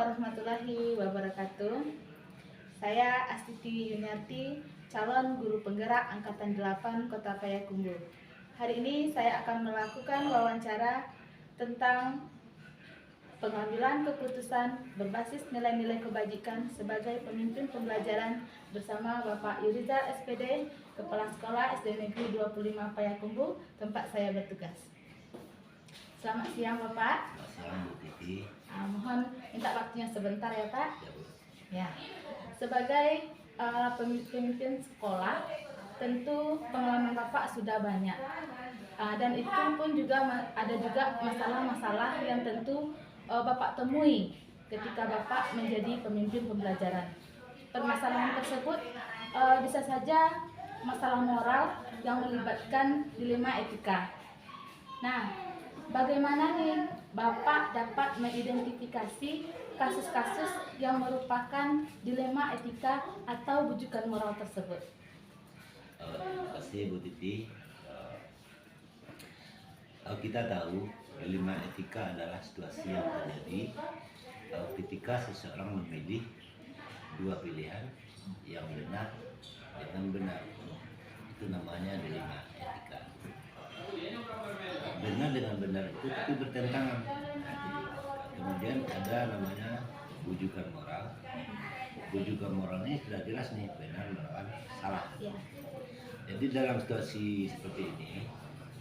warahmatullahi wabarakatuh. Saya Astiti Yuniarti, calon guru penggerak Angkatan 8 Kota Payakumbuh. Hari ini saya akan melakukan wawancara tentang pengambilan keputusan berbasis nilai-nilai kebajikan sebagai pemimpin pembelajaran bersama Bapak Yuriza SPD, Kepala Sekolah SD Negeri 25 Payakumbuh, tempat saya bertugas. Selamat siang Bapak. Selamat siang Bu Titi. Mohon minta waktunya sebentar ya Pak. Ya, Bu. Ya, sebagai pemimpin sekolah, tentu pengalaman Bapak sudah banyak. Dan itu pun juga ada juga masalah-masalah yang tentu Bapak temui ketika Bapak menjadi pemimpin pembelajaran. Permasalahan tersebut bisa saja masalah moral yang melibatkan dilema etika. Nah, bagaimana nih Bapak dapat mengidentifikasi kasus-kasus yang merupakan dilema etika atau bujukan moral tersebut? Terima kasih Bu Titi. Kita tahu dilema etika adalah situasi yang terjadi ketika seseorang memilih dua pilihan yang benar dengan benar. Itu namanya dilema etika. Benar dengan benar itu tapi bertentangan. Kemudian ada namanya bujukan moral. Bujukan moralnya sudah jelas nih, benar melawan salah. Ya. Jadi dalam situasi seperti ini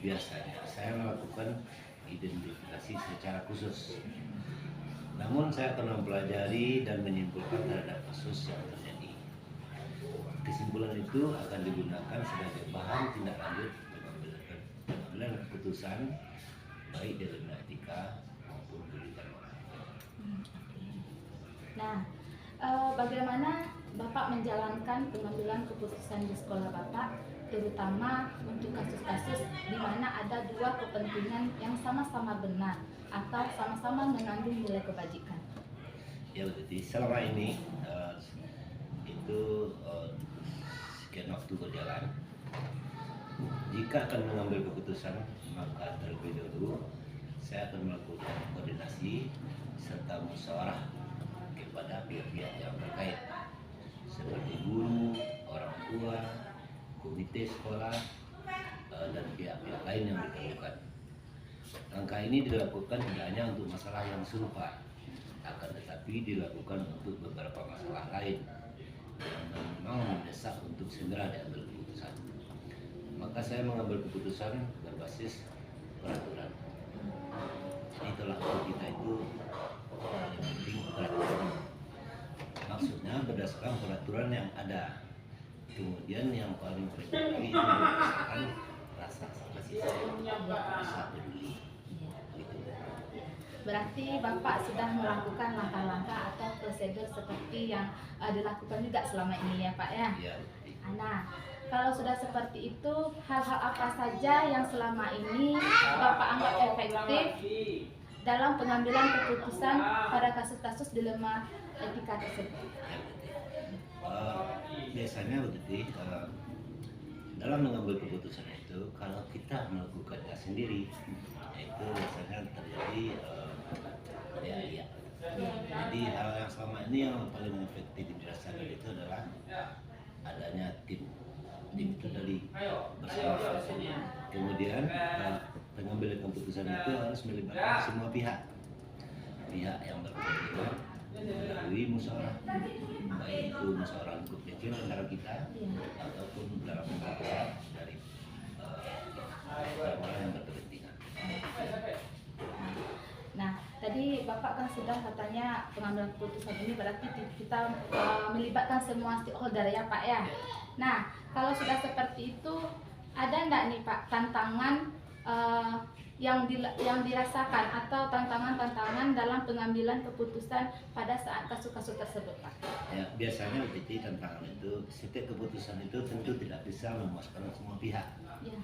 biasanya saya melakukan identifikasi secara khusus. Namun saya akan mempelajari dan menyimpulkan terhadap kasus yang terjadi. Kesimpulan itu akan digunakan sebagai bahan tindak lanjut pengambilan keputusan baik dalam etika maupun bujukan moral. Nah, bagaimana Bapak menjalankan pengambilan keputusan di sekolah Bapak, terutama untuk kasus-kasus di mana ada dua kepentingan yang sama-sama benar atau sama-sama mengandung nilai kebajikan? Ya, jadi selama ini itu sekian waktu berjalan, jika akan mengambil keputusan maka terlebih dahulu saya akan melakukan koordinasi serta musyawarah kepada pihak-pihak yang terkait seperti guru, orang tua, komite sekolah, dan pihak-pihak lain yang diperlukan. Langkah ini dilakukan tidak hanya untuk masalah yang serupa, akan tetapi dilakukan untuk beberapa masalah lain yang memang mendesak untuk segera diambil keputusan. Maka saya mengambil keputusan berbasis peraturan. Jadi tolak ukur kita itu yang penting peraturan. Maksudnya berdasarkan peraturan yang ada. Kemudian yang paling penting lagi itu berdasarkan rasa kasih sayang, rasa peduli. Gitu. Berarti Bapak sudah melakukan langkah-langkah atau prosedur seperti yang dilakukan juga selama ini ya Pak ya? Ya. Nah, kalau sudah seperti itu, hal-hal apa saja yang selama ini Bapak anggap efektif dalam pengambilan keputusan pada kasus-kasus dilema etika tersebut? Biasanya begitu. Dalam mengambil keputusan itu, kalau kita melakukannya sendiri, itu biasanya terjadi ya. Jadi hal yang selama ini yang paling efektif dirasakan itu adalah adanya tim itu dari bersama. Kemudian pengambilan keputusan itu harus melibatkan semua pihak yang berkepentingan melalui musyawarah, baik itu musyawarah lingkup kecil antara kita ataupun dalam pembahasan dari orang yang berkepentingan. Nah, tadi Bapak kan sudah katanya pengambilan keputusan ini berarti kita melibatkan semua stakeholder ya Pak ya. Nah, kalau sudah seperti itu, ada enggak nih Pak tantangan yang dirasakan atau tantangan-tantangan dalam pengambilan keputusan pada saat kasus-kasus tersebut Pak? Ya, biasanya begitu tantangan itu, setiap keputusan itu tentu tidak bisa memuaskan semua pihak. Ya.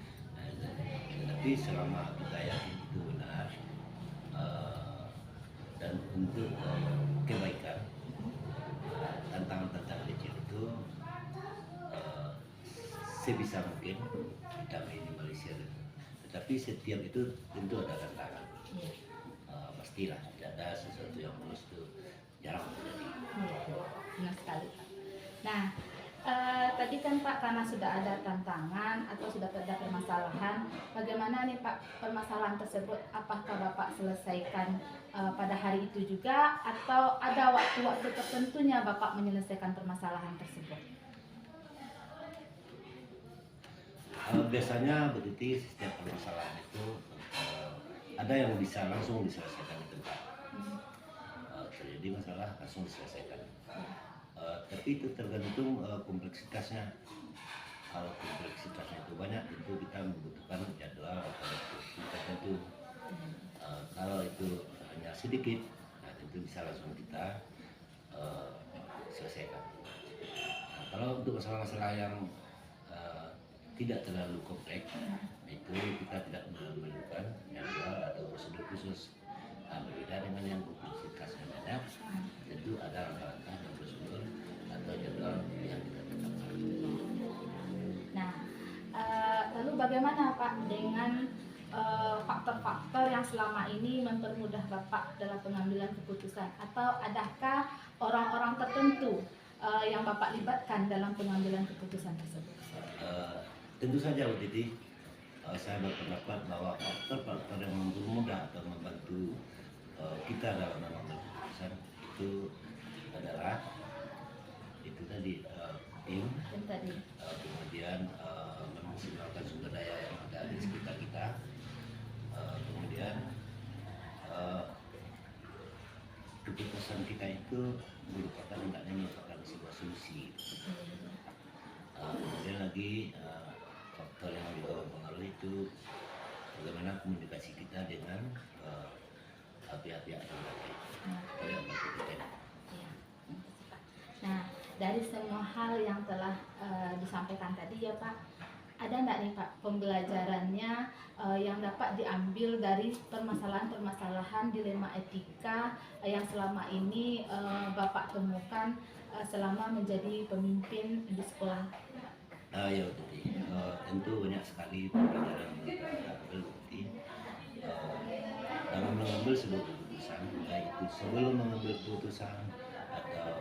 Tapi selama kita yakin itu benar dan untuk kebaikan, tantangan-tantangan kecil itu sebisa mungkin kita minimalisir. Tetapi setiap itu tentu ada tantangan. Pastilah tidak ada sesuatu yang mulus itu. tadi kan Pak, karena sudah ada tantangan atau sudah ada permasalahan, bagaimana nih Pak permasalahan tersebut? Apakah Bapak selesaikan pada hari itu juga atau ada waktu-waktu tertentunya Bapak menyelesaikan permasalahan tersebut? Biasanya begitu, setiap permasalahan itu ada yang bisa langsung diselesaikan di tempat. Terjadi masalah langsung diselesaikan. Tapi itu tergantung kompleksitasnya. Kalau kompleksitasnya itu banyak, tentu kita membutuhkan jadwal atau waktu tertentu. Kalau itu hanya sedikit, nah tentu bisa langsung kita selesaikan. Nah, kalau untuk masalah-masalah yang tidak terlalu kompleks, itu kita tidak memerlukan jadwal atau prosedur khusus. Nah, berbeda dengan yang kompleksitasnya banyak, tentu ada langkah-langkah dan prosedur atau jadwal yang kita tetapkan. Nah, lalu bagaimana Pak dengan faktor-faktor yang selama ini mempermudah Bapak dalam pengambilan keputusan, atau adakah orang-orang tertentu yang Bapak libatkan dalam pengambilan keputusan tersebut? Tentu saja Bu Titi, saya berpendapat bahwa faktor-faktor yang mempermudah atau membantu kita dalam mengambil keputusan itu adalah itu tadi tim, kemudian memaksimalkan sumber daya yang ada di sekitar kita, kemudian keputusan kita itu merupakan sebuah solusi. Kemudian lagi faktor yang juga mempengaruhi itu bagaimana komunikasi kita dengan pihak-pihak yang terkait atau yang berkaitan. Nah, dari semua hal yang telah disampaikan tadi ya Pak, ada nggak nih Pak pembelajarannya yang dapat diambil dari permasalahan-permasalahan dilema etika yang selama ini Bapak temukan selama menjadi pemimpin di sekolah? Ya, jadi tentu banyak sekali pembelajaran yang kita ambil dalam mengambil sebuah keputusan, baik itu sebelum mengambil keputusan atau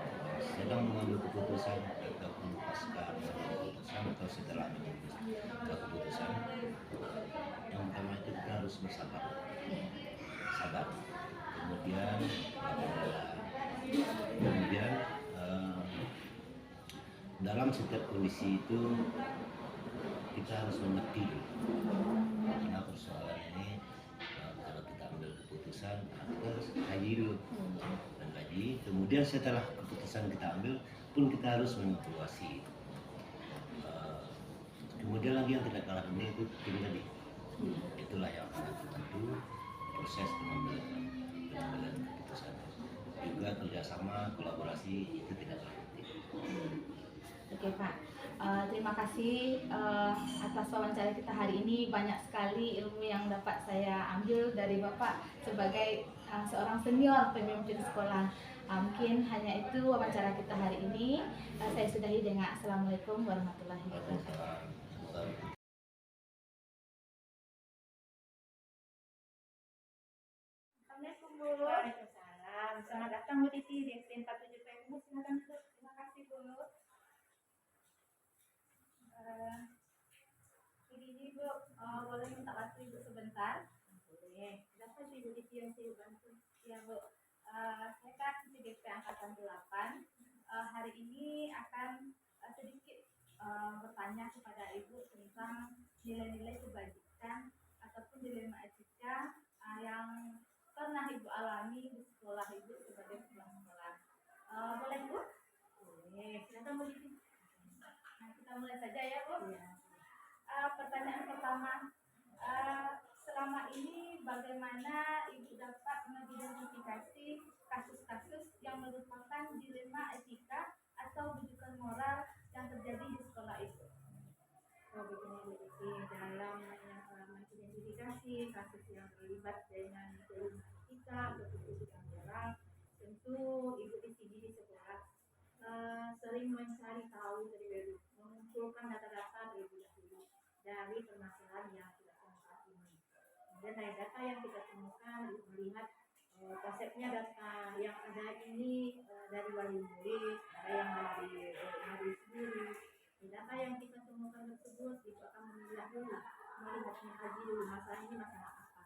sedang mengambil keputusan ataupun pasca mengambil keputusan atau setelah mengambil keputusan. Yang pertama itu kita harus bersabar, kemudian dalam setiap kondisi itu kita harus mengerti karena persoalan ini. Kalau kita ambil keputusan, kita harus kaji dulu dan kaji. Kemudian setelah keputusan kita ambil pun kita harus mengevaluasi. Kemudian lagi yang tidak kalah penting itu tim tadi. Itulah yang akan membantu proses pengambilan keputusan. Juga kerjasama, kolaborasi itu tidak kalah penting. Oke Pak, terima kasih atas wawancara kita hari ini. Banyak sekali ilmu yang dapat saya ambil dari Bapak sebagai seorang senior pemimpin sekolah. Mungkin hanya itu wawancara kita hari ini. Saya sudahi dengan Assalamualaikum warahmatullahi wabarakatuh. Assalamualaikum Bu. Waalaikumsalam. Selamat datang Bu Titi di SD 47 PMU. Silakan duduk. Terima kasih Bu. Ini Bu, boleh minta waktu Ibu sebentar? Boleh. Kenapa sih Ibu Titi yang saya bantu? Ya Bu, saya kan CDP Angkatan 8. Hari ini akan sedikit bertanya kepada Ibu tentang nilai-nilai kebajikan ataupun dilema etika yang pernah Ibu alami di sekolah Ibu sebagai kepala sekolah. Boleh Bu? Boleh. Silakan Bu Titi. Nah, kita mulai saja ya Bu. Ya. Pertanyaan pertama, selama ini bagaimana Ibu dapat mengidentifikasi kasus-kasus yang merupakan dilema etika atau rujukan moral yang terjadi di sekolah itu? Begini Bu Titi, dalam mengidentifikasi kasus yang terlibat dengan dilema etika atau rujukan moral, tentu Ibu Titi di sekolah sering mencari tahu terlebih dahulu, mengumpulkan data-data terlebih dahulu dari permasalahan yang kita temukan ini. Kemudian dari data yang kita temukan, melihat konsepnya data yang ada ini dari wali murid, ada yang dari sendiri. Data yang kita temukan tersebut itu akan melihat dulu, mengkaji dulu masalah ini masalah apa.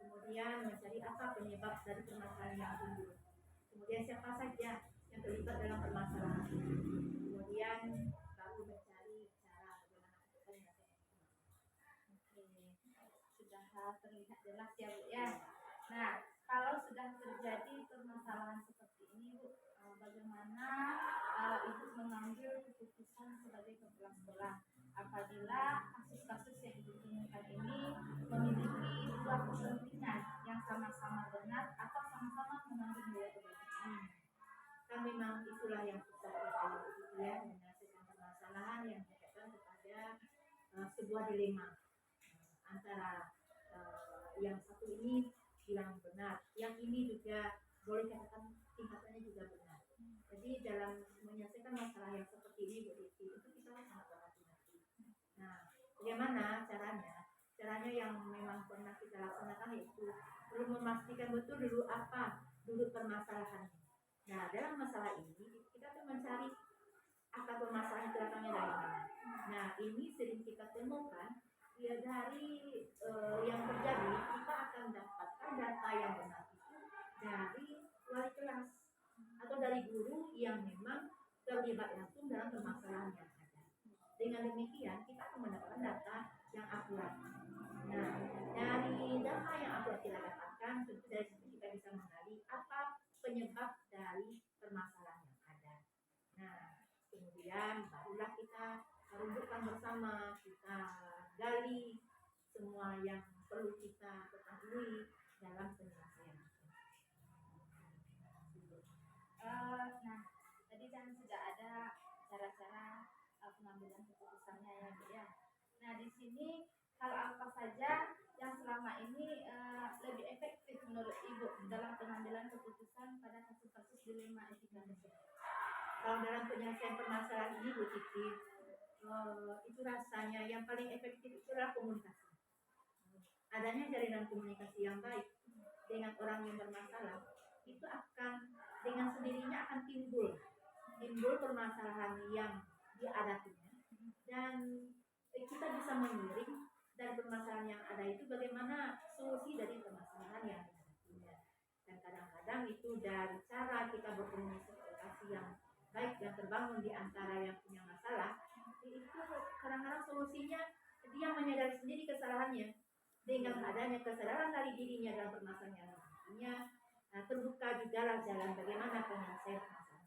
Kemudian mencari apa penyebab dari permasalahan yang timbul. Kemudian siapa saja yang terlibat dalam permasalahan ini. Kemudian baru mencari cara bagaimana kita menyelesaikan itu. Oke, sudah terlihat jelas ya Bu ya. Nah, kalau sudah terjadi permasalahan seperti ini Bu, bagaimana Ibu mengambil keputusan sebagai kepala sekolah apabila kasus-kasus yang Ibu temukan ini memiliki dua kepentingan yang sama-sama benar atau sama-sama mengandung dua kepentingan? Kan memang itulah yang susah kita gitu ya, menyelesaikan permasalahan yang berkaitan kepada sebuah dilema antara yang satu ini bilang benar, yang ini juga boleh katakan tingkatannya juga benar. Jadi dalam menyelesaikan masalah yang seperti ini itu kita harus sangat berhati-hati. Nah, bagaimana caranya? Caranya yang memang pernah kita laksanakan yaitu perlu memastikan betul dulu apa dulu permasalahannya. Nah, dalam masalah ini kita tuh mencari akar permasalahan itu datangnya dari mana. Nah, ini sering kita temukan ya dari yang terjadi, kita akan dapatkan data yang benar itu dari wali kelas atau dari guru yang memang terlibat langsung dalam permasalahan yang ada. Dengan demikian kita akan mendapatkan data yang akurat. Nah, dari data yang akurat kita dapatkan, tentu dari situ kita bisa menggali apa penyebab dari permasalahan yang ada. Nah, kemudian barulah kita rumuskan bersama, kita gali semua yang perlu kita ketahui dalam penyelesaian. Nah, tadi kan sudah ada cara-cara pengambilan keputusannya ya Bu ya. Nah, di sini hal apa saja yang selama ini lebih efektif menurut Ibu dalam pengambilan keputusan pada kasus-kasus dilema etika tersebut? Kalau dalam penyelesaian permasalahan ini Bu Titi, itu rasanya yang paling efektif itu adalah komunikasi. Adanya jaringan komunikasi yang baik dengan orang yang bermasalah itu akan dengan sendirinya akan timbul permasalahan yang dihadapinya, dan kita bisa mengiring dari permasalahan yang ada itu bagaimana solusi dari permasalahan yang dihadapinya. Dan kadang-kadang itu dari cara kita berkomunikasi yang baik dan terbangun di antara yang punya masalah, itu kadang-kadang solusinya dia menyadari sendiri kesalahannya. Dengan adanya kesadaran dari dirinya dalam permasalahan yang dihadapinya, terbuka juga lah jalan bagaimana penyelesaian masalah.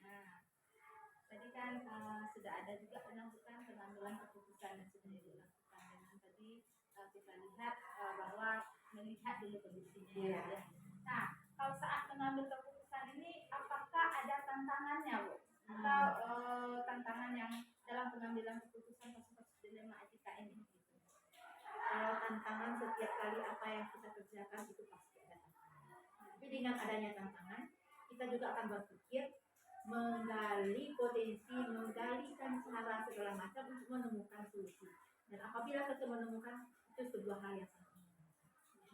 Nah, tadi kan sudah ada juga pengambilan keputusan yang sudah dilakukan dengan tadi kita lihat bahwa melihat dulu kondisinya. Ya. Nah, kalau saat mengambil keputusan ini, apakah ada tantangannya, Bu? Atau tantangan yang dalam pengambilan keputusan kasus-kasus dilema etika ini? Kalau tantangan setiap kali apa yang kita kerjakan itu pasti ada tantangan. Tapi dengan adanya tantangan, kita juga akan berpikir menggali potensi, menggalikan cara segala macam untuk menemukan solusi. Dan apabila kita menemukan, itu sebuah hal yang sangat menyenangkan.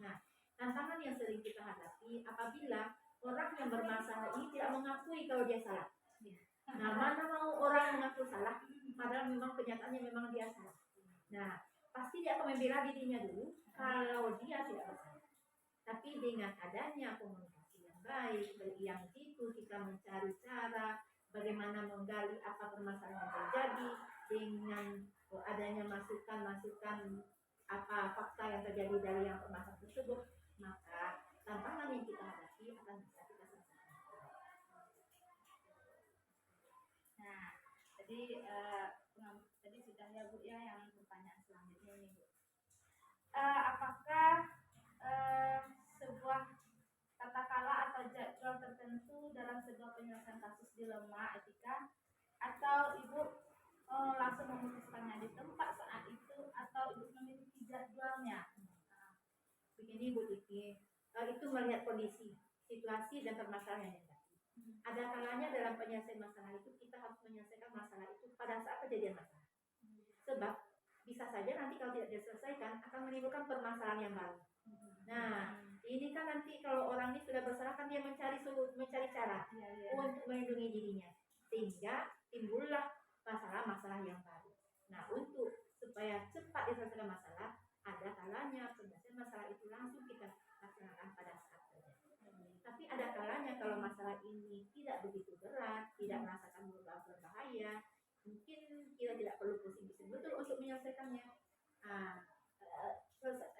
Nah, tantangan yang sering kita hadapi apabila orang yang bermasalah ini tidak mengakui kalau dia salah. Nah, mana mau orang mengaku salah, padahal memang kenyataannya memang dia salah. Nah, pasti dia akan membela dirinya dulu kalau dia tidak bersalah. Tapi dengan adanya komunikasi yang baik, yang itu kita mencari cara bagaimana menggali apa permasalahan yang terjadi, dengan adanya masukan-masukan apa fakta yang terjadi dari yang permasalahan tersebut, maka tantangan yang kita hadapi akan bisa kita selesaikan. Nah, tadi sudah ya Bu ya yang pertanyaan selanjutnya ini Bu. Apakah sebuah kata-kala atau jadwal tertentu dalam sebuah penyelesaian kasus dilema etika, atau Ibu langsung memutuskannya di tempat saat itu, atau Ibu memiliki jadwalnya? Begini Bu Titi, itu melihat kondisi, situasi dan permasalahan yang ada. Ada kalanya dalam penyelesaian masalah itu kita harus menyelesaikan masalah itu pada saat kejadian masalah. Sebab bisa saja nanti kalau tidak diselesaikan akan menimbulkan permasalahan yang baru. Nah, ini kan nanti kalau orang ini sudah bersalah kan dia mencari cara untuk melindungi dirinya, sehingga timbullah masalah-masalah yang baru. Nah, untuk supaya cepat diselesaikan masalah, ada kalanya penyelesaian masalah itu langsung kita laksanakan pada saat terjadi. Tapi ada kalanya kalau masalah ini tidak begitu berat, tidak merasakan berbahaya, mungkin kita tidak perlu pusing betul untuk menyelesaikannya.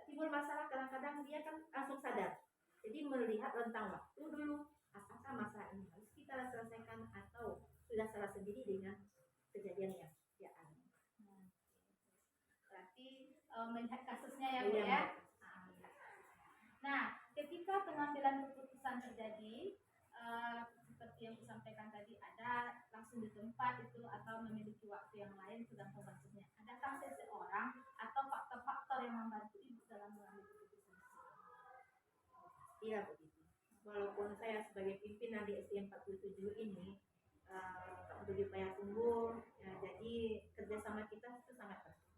Timbul masalah kadang-kadang dia kan langsung sadar. Jadi melihat rentang waktu dulu, apakah masalah ini harus kita selesaikan atau sudah salah sendiri dengan kejadian yang dia alami. Berarti melihat kasusnya ya Bu ya. Nah, ketika pengambilan keputusan terjadi, seperti yang disampaikan tadi, ada langsung di tempat itu atau memiliki waktu yang lain tergantung kasusnya. Adakah seseorang atau faktor-faktor yang membantu Ibu dalam mengambil keputusan? Iya begitu. Walaupun saya sebagai pimpinan di SD 47 ini untuk Payakumbuh, ya, jadi kerjasama kita itu sangat penting.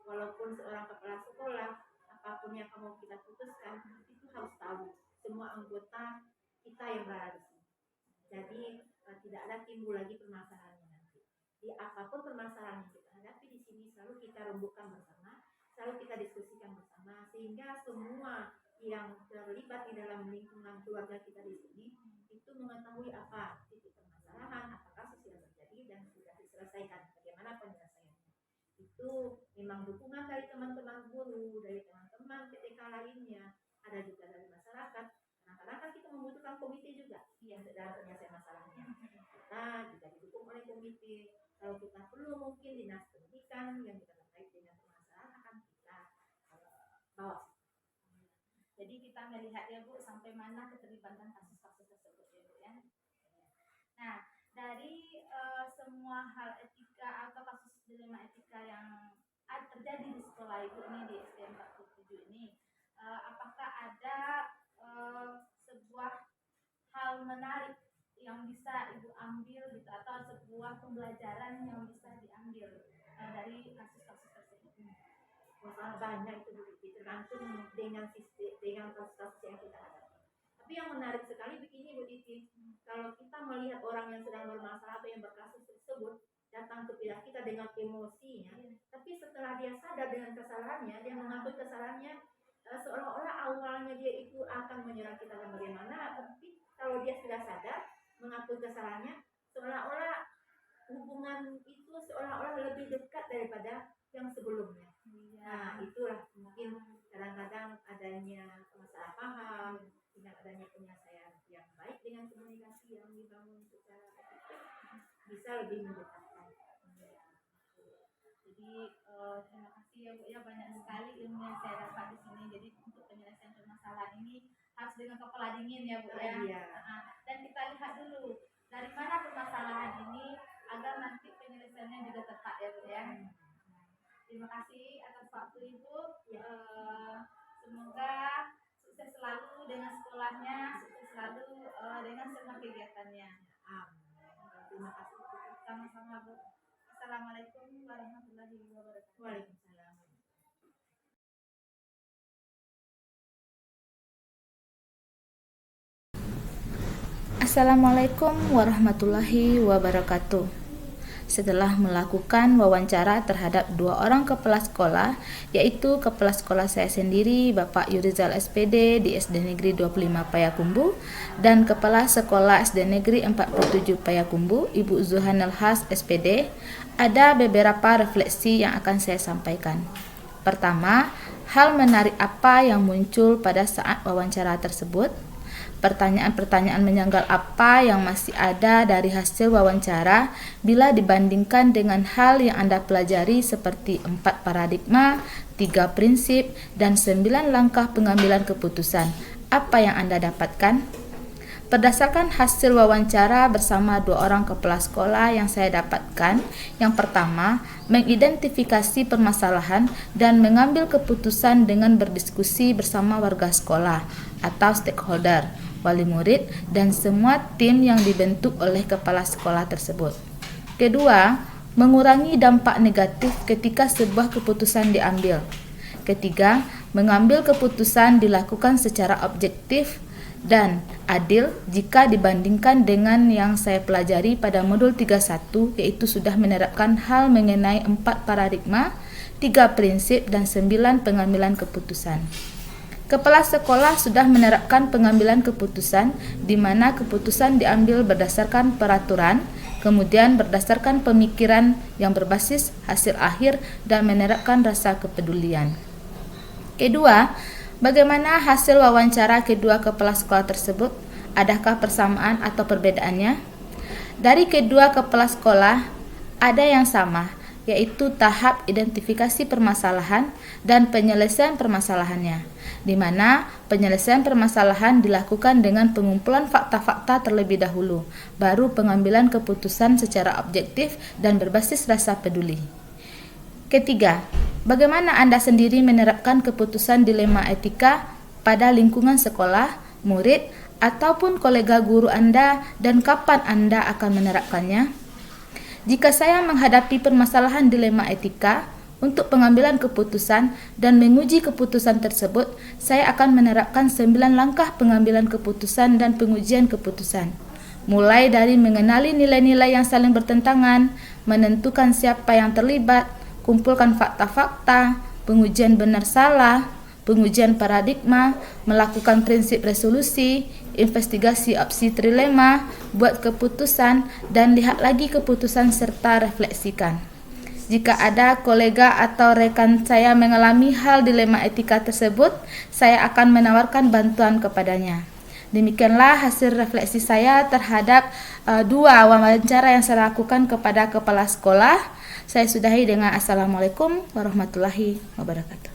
Walaupun seorang kepala sekolah, apapun yang kamu kita putuskan itu harus tahu semua anggota kita yang berada di sini. Jadi tidak ada timbul lagi permasalahannya nanti. Di apapun permasalahan yang kita hadapi di sini selalu kita rembukkan bersama, selalu kita diskusikan bersama, sehingga semua yang terlibat di dalam lingkungan keluarga kita di sini itu mengetahui apa titik permasalahan, apa kasus yang terjadi dan sudah diselesaikan, bagaimana penyelesaiannya. Itu memang dukungan dari teman-teman guru, dari teman-teman PTK lainnya, ada juga dari masyarakat. Kadang-kadang kan kita membutuhkan komite juga yang dalam penyelesaian masalahnya. Kita juga didukung oleh komite. Kalau kita perlu mungkin dinas pendidikan yang kita terkait dengan permasalahan akan kita bawa. Jadi kita melihat ya Bu sampai mana keterlibatan kasus-kasus tersebut ya Bu ya. Nah, dari semua hal etika atau kasus dilema etika yang terjadi di sekolah Ibu ini di SD 47 ini, apakah ada sebuah hal menarik yang bisa Ibu ambil gitu atau sebuah pembelajaran yang bisa diambil dari kasus-kasus tersebut? Masalah banyak itu begitu, tergantung dengan kasus-kasus yang kita hadapi. Tapi yang menarik sekali begini Bu Titi, kalau kita melihat orang yang sedang bermasalah atau yang berkasus tersebut datang ke kita dengan emosinya, tapi setelah dia sadar dengan kesalahannya, dia mengakui kesalahannya, seolah-olah awalnya dia itu akan menyerang kita dan bagaimana, tapi kalau dia sudah sadar mengakui kesalahannya, seolah-olah hubungan itu seolah-olah lebih dekat daripada yang sebelumnya. Nah, itulah mungkin kadang-kadang adanya masalah paham, dengan adanya penyelesaian yang baik dengan komunikasi yang dibangun secara efektif bisa lebih mendekatkan. Jadi terima kasih ya Bu ya, banyak sekali ilmu yang saya dapat di sini. Jadi untuk penyelesaian permasalahan ini harus dengan kepala dingin ya Bu ya. Iya. Dan kita lihat dulu dari mana permasalahan ini agar nanti penyelesaiannya juga tepat ya Bu ya. Terima kasih atas waktu Ibu. Semoga sukses selalu dengan sekolahnya, sukses selalu dengan semua kegiatannya. Terima kasih. Sama-sama Bu. Assalamualaikum warahmatullahi wabarakatuh. Waalaikumsalam. Assalamualaikum warahmatullahi wabarakatuh. Setelah melakukan wawancara terhadap 2 orang kepala sekolah, yaitu kepala sekolah saya sendiri Bapak Yurizal SPD di SD Negeri 25 Payakumbuh dan kepala sekolah SD Negeri 47 Payakumbuh Ibu Zuhanel Has SPD, ada beberapa refleksi yang akan saya sampaikan. Pertama, hal menarik apa yang muncul pada saat wawancara tersebut? Pertanyaan-pertanyaan menyanggal apa yang masih ada dari hasil wawancara bila dibandingkan dengan hal yang Anda pelajari seperti 4 paradigma, 3 prinsip, dan 9 langkah pengambilan keputusan. Apa yang Anda dapatkan? Berdasarkan hasil wawancara bersama 2 orang kepala sekolah yang saya dapatkan, yang pertama, mengidentifikasi permasalahan dan mengambil keputusan dengan berdiskusi bersama warga sekolah atau stakeholder, wali murid, dan semua tim yang dibentuk oleh kepala sekolah tersebut. Kedua, mengurangi dampak negatif ketika sebuah keputusan diambil. Ketiga, mengambil keputusan dilakukan secara objektif dan adil jika dibandingkan dengan yang saya pelajari pada modul 31, yaitu sudah menerapkan hal mengenai 4 paradigma, 3 prinsip, dan 9 pengambilan keputusan. Kepala sekolah sudah menerapkan pengambilan keputusan di mana keputusan diambil berdasarkan peraturan, kemudian berdasarkan pemikiran yang berbasis hasil akhir dan menerapkan rasa kepedulian. Kedua, bagaimana hasil wawancara kedua kepala sekolah tersebut? Adakah persamaan atau perbedaannya? Dari kedua kepala sekolah, ada yang sama, yaitu tahap identifikasi permasalahan dan penyelesaian permasalahannya, di mana penyelesaian permasalahan dilakukan dengan pengumpulan fakta-fakta terlebih dahulu, baru pengambilan keputusan secara objektif dan berbasis rasa peduli. Ketiga, bagaimana Anda sendiri menerapkan keputusan dilema etika pada lingkungan sekolah, murid, ataupun kolega guru Anda, dan kapan Anda akan menerapkannya? Jika saya menghadapi permasalahan dilema etika untuk pengambilan keputusan dan menguji keputusan tersebut, saya akan menerapkan 9 langkah pengambilan keputusan dan pengujian keputusan. Mulai dari mengenali nilai-nilai yang saling bertentangan, menentukan siapa yang terlibat, kumpulkan fakta-fakta, pengujian benar salah, pengujian paradigma, melakukan prinsip resolusi, investigasi opsi trilema, buat keputusan, dan lihat lagi keputusan serta refleksikan. Jika ada kolega atau rekan saya mengalami hal dilema etika tersebut, saya akan menawarkan bantuan kepadanya. Demikianlah hasil refleksi saya terhadap 2 wawancara yang saya lakukan kepada kepala sekolah. Saya sudahi dengan Assalamualaikum warahmatullahi wabarakatuh.